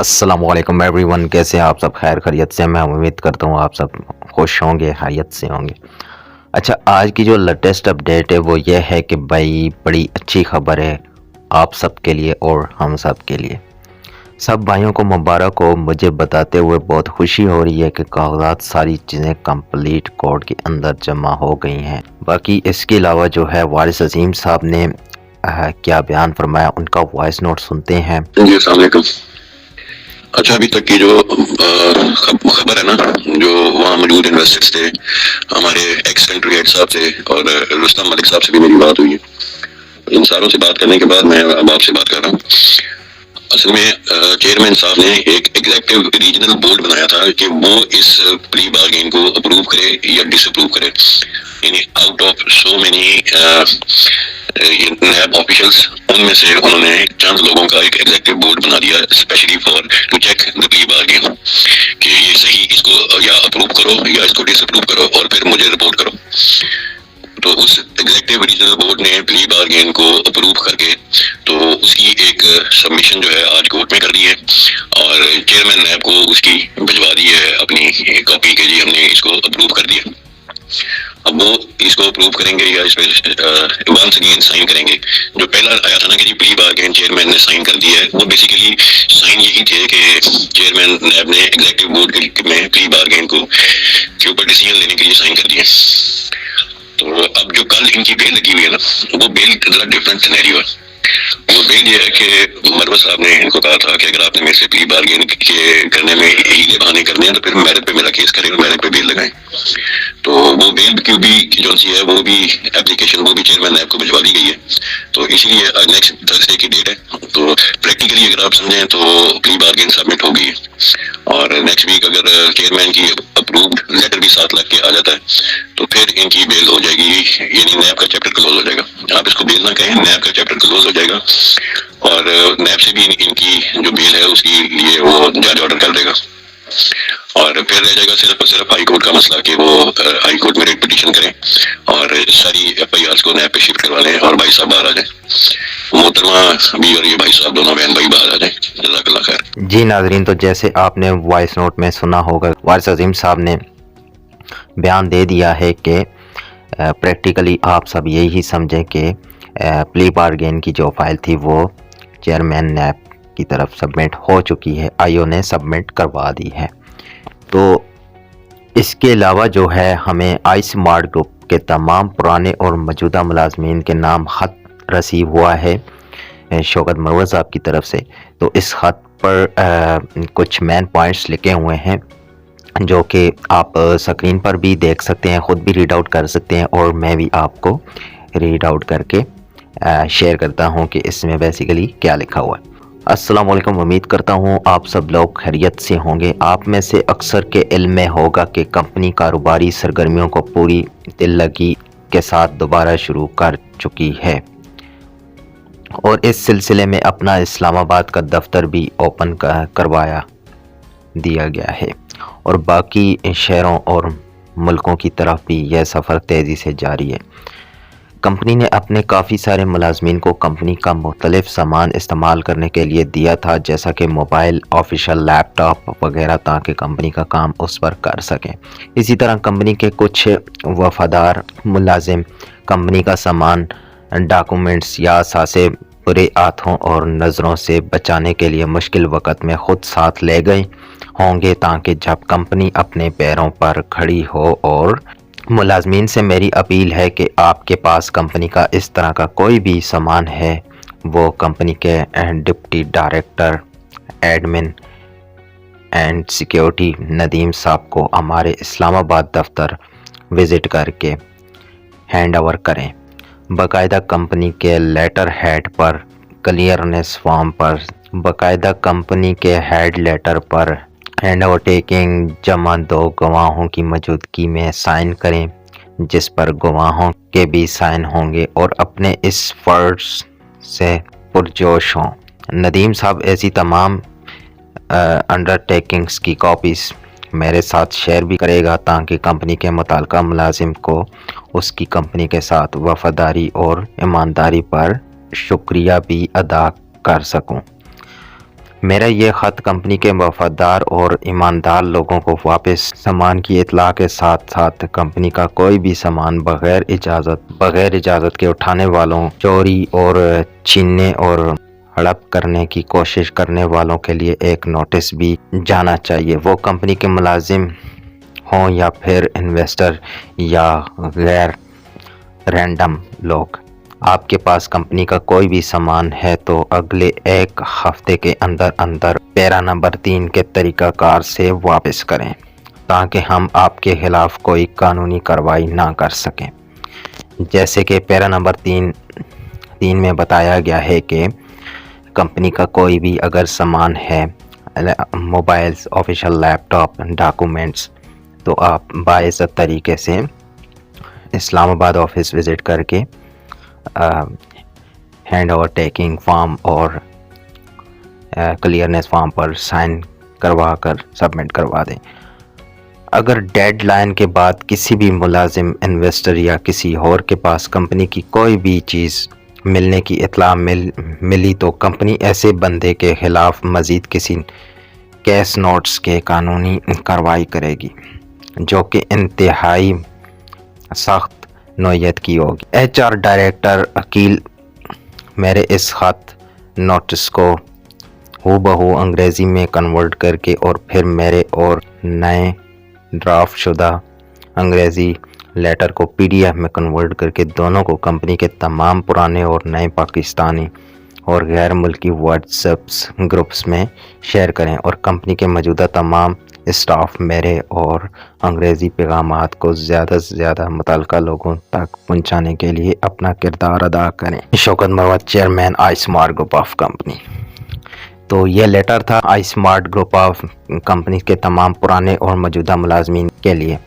السلام علیکم every one, کیسے ہیں آپ سب؟ خیر خیریت سے؟ میں امید کرتا ہوں آپ سب خوش ہوں گے، خیریت سے ہوں گے۔ اچھا، آج کی جو لیٹسٹ اپڈیٹ ہے وہ یہ ہے کہ بھائی بڑی اچھی خبر ہے آپ سب کے لیے اور ہم سب کے لیے۔ سب بھائیوں کو مبارک ہو۔ مجھے بتاتے ہوئے بہت خوشی ہو رہی ہے کہ کاغذات ساری چیزیں کمپلیٹ کورٹ کے اندر جمع ہو گئی ہیں۔ باقی اس کے علاوہ جو ہے وارث عظیم صاحب نے کیا بیان فرمایا، ان کا وائس نوٹ سنتے ہیں۔ جی السلام علیکم۔ اچھا، ابھی تک کی جو خبر ہے نا، جو وہاں موجود انویسٹرز تھے، ہمارے ایکس کنٹری ہیڈ صاحب سے اور رستم ملک صاحب سے بھی میری بات ہوئی ہے۔ ان ساروں سے بات کرنے کے بعد میں اب آپ سے بات کر رہا ہوں۔ اصل میں چیئرمین صاحب نے ایک ایگزیکٹو ریجنل بورڈ بنایا تھا کہ وہ اس پری بارگین کو اپروو کرے یا ڈس اپروو کرے، یعنی out of so many NAB officials, ان میں سے انہوں نے چند لوگوں کا ایک ایگزیکٹو بورڈ بنا دیا specially for to check the pre bargain, کہ یہ صحیح، اس کو یا اپروو کرو یا اس کو ڈس اپروو کرو اور پھر مجھے رپورٹ کرو۔ تو اس ایگزیکٹو ریجنل بورڈ نے پلی بارگین کو اپروو کر کے تو اس کی ایک سبمیشن جو ہے آج کورٹ میں کر دی ہے، اور چیئرمین نیب کو اس کی بھجوا دی ہے اپنی کاپی کے، جی ہم نے اس کو اپروو کر دیا۔ اب وہ اس کو اپروو کریں گے یا اس پہ ونس اگین سائن کریں گے۔ جو پہلا آیا تھا نا کہ جی پلی بارگین چیئرمین نے سائن کر دیا ہے، وہ بیسیکلی سائن یہی تھے کہ چیئرمین نیب نے ایگزیکٹو بورڈ میں پلی بارگین کو کے اوپر ڈیسیژن لینے کے لیے سائن کر دیا۔ تو اب جو کل ان کی بیل لگی ہوئی ہے نا، وہ بیل ذرا ڈفرینٹ سینیریو ہے۔ وہ بیل یہ ہے کہ مروت صاحب نے ان کو کہا تھا کہ اگر آپ نے میرے سے پلی بارگین کے کرنے میں ہیلے بہانے کرنے ہیں تو پھر میرٹ پہ میرا کیس کریں اور میرٹ پہ بیل لگائیں۔ تو وہ بیل کی بھی جو سی ہے وہ بھی اپلیکیشن وہ بھی چیئرمین نیب کو بھجوا دی گئی ہے۔ تو اسی لیے نیکسٹ تھرسڈے کی ڈیٹ ہے۔ تو پریکٹیکلی اگر آپ سمجھیں تو پلی بارگین سبمٹ ہو گئی ہے، اور نیکسٹ ویک اگر چیئرمین کی اپرووڈ لیٹر بھی ساتھ لگ کے آ جاتا ہے تو پھر ان کی بیل ہو جائے گی، یعنی نیب کا چیپٹر کلوز ہو جائے گا۔ آپ اس کو بیل نہ کہیں، نیب کا چیپٹر کلوز ہو جائے گا، اور نیب سے بھی ان کی جو بیل ہے اس کے لیے وہ جج آرڈر کر دے گا، اور پھر رہ جائے گا صرف اور صرف ہائی کورٹ کا مسئلہ کہ وہ ہائی کورٹ میں ریٹ پٹیشن کریں اور ساری ایف آئی آرز کو نیب پہ شفٹ کروا لیں اور بھائی صاحب باہر آ جائیں۔ محترمہ بھی اور یہ بھائی صاحب دونوں بہن بھائی باہر آ جائیں۔ جزاک اللہ خیر۔ جی ناظرین، تو جیسے آپ نے وائس نوٹ میں سنا ہوگا، وارث عظیم صاحب نے بیان دے دیا ہے کہ پریکٹیکلی آپ سب یہی سمجھیں کہ پلی بارگین کی جو فائل تھی وہ چیئرمین نیب کی طرف سبمٹ ہو چکی ہے، آئی او نے سبمٹ کروا دی ہے۔ تو اس کے علاوہ جو ہے ہمیں آئی سمارٹ گروپ کے تمام پرانے اور موجودہ ملازمین کے نام خط رسیو ہوا ہے شوکت مروت صاحب کی طرف سے۔ تو اس خط پر کچھ مین پوائنٹس لکھے ہوئے ہیں جو کہ آپ سکرین پر بھی دیکھ سکتے ہیں، خود بھی ریڈ آؤٹ کر سکتے ہیں، اور میں بھی آپ کو ریڈ آؤٹ کر کے شیئر کرتا ہوں کہ اس میں بیسیکلی کیا لکھا ہوا ہے۔ السلام علیکم، امید کرتا ہوں آپ سب لوگ خیریت سے ہوں گے۔ آپ میں سے اکثر کے علم میں ہوگا کہ کمپنی کاروباری سرگرمیوں کو پوری دل لگی کے ساتھ دوبارہ شروع کر چکی ہے، اور اس سلسلے میں اپنا اسلام آباد کا دفتر بھی اوپن کروایا دیا گیا ہے، اور باقی شہروں اور ملکوں کی طرف بھی یہ سفر تیزی سے جاری ہے۔ کمپنی نے اپنے کافی سارے ملازمین کو کمپنی کا مختلف سامان استعمال کرنے کے لیے دیا تھا، جیسا کہ موبائل، آفیشل لیپ ٹاپ وغیرہ، تاکہ کمپنی کا کام اس پر کر سکیں۔ اسی طرح کمپنی کے کچھ وفادار ملازم کمپنی کا سامان، ڈاکومنٹس یا اثاثے برے ہاتھوں اور نظروں سے بچانے کے لیے مشکل وقت میں خود ساتھ لے گئے ہوں گے، تاکہ جب کمپنی اپنے پیروں پر کھڑی ہو۔ اور ملازمین سے میری اپیل ہے کہ آپ کے پاس کمپنی کا اس طرح کا کوئی بھی سامان ہے، وہ کمپنی کے deputy director admin and security Nadeem صاحب کو ہمارے اسلام آباد دفتر وزٹ کر کے ہینڈ اوور کریں۔ باقاعدہ کمپنی کے لیٹر ہیڈ پر کلیئرنس فارم پر باقاعدہ کمپنی کے ہیڈ لیٹر پر ہینڈ اوور ٹیکنگ جمع دو گواہوں کی موجودگی میں سائن کریں، جس پر گواہوں کے بھی سائن ہوں گے، اور اپنے اس فرض سے پرجوش ہوں۔ ندیم صاحب ایسی تمام انڈر ٹیکنگز کی کاپیز میرے ساتھ شیئر بھی کرے گا، تاکہ کمپنی کے متعلقہ ملازم کو اس کی کمپنی کے ساتھ وفاداری اور ایمانداری پر شکریہ بھی ادا کر سکوں۔ میرا یہ خط کمپنی کے وفادار اور ایماندار لوگوں کو واپس سامان کی اطلاع کے ساتھ ساتھ کمپنی کا کوئی بھی سامان بغیر اجازت کے اٹھانے والوں، چوری اور چھیننے اور ہڑپ کرنے کی کوشش کرنے والوں کے لیے ایک نوٹس بھی جانا چاہیے، وہ کمپنی کے ملازم ہوں یا پھر انویسٹر یا غیر رینڈم لوگ۔ آپ کے پاس کمپنی کا کوئی بھی سامان ہے تو اگلے ایک ہفتے کے اندر پیرا نمبر 3 کے طریقہ کار سے واپس کریں تاکہ ہم آپ کے خلاف کوئی قانونی کارروائی نہ کر سکیں۔ جیسے کہ پیرا نمبر 3 میں بتایا گیا ہے کہ کمپنی کا کوئی بھی اگر سامان ہے، موبائلز، آفیشیل لیپ ٹاپ، ڈاکومنٹس، تو آپ باعزت طریقے سے اسلام آباد آفس وزٹ کر کے ہینڈ اوور ٹیکنگ فارم اور کلیئرنس فارم پر سائن کروا کر سبمٹ کروا دیں۔ اگر ڈیڈ لائن کے بعد کسی بھی ملازم، انویسٹر یا کسی اور کے پاس کمپنی کی کوئی بھی چیز ملنے کی اطلاع ملی تو کمپنی ایسے بندے کے خلاف مزید کسی کیس نوٹس کے قانونی کارروائی کرے گی جو کہ انتہائی سخت نوعیت کی ہوگی۔ HR ڈائریکٹر عقیل میرے اس خط نوٹس کو ہو انگریزی میں کنورٹ کر کے اور پھر میرے اور نئے ڈرافٹ شدہ انگریزی لیٹر کو PDF میں کنورٹ کر کے دونوں کو کمپنی کے تمام پرانے اور نئے پاکستانی اور غیر ملکی واٹس ایپ گروپس میں شیئر کریں اور کمپنی کے موجودہ تمام اسٹاف میرے اور انگریزی پیغامات کو زیادہ سے زیادہ متعلقہ لوگوں تک پہنچانے کے لیے اپنا کردار ادا کریں۔ Shaukat Marwat, chairman iSmart group of company. تو یہ لیٹر تھا iSmart group of company کے تمام پرانے اور موجودہ ملازمین کے لیے۔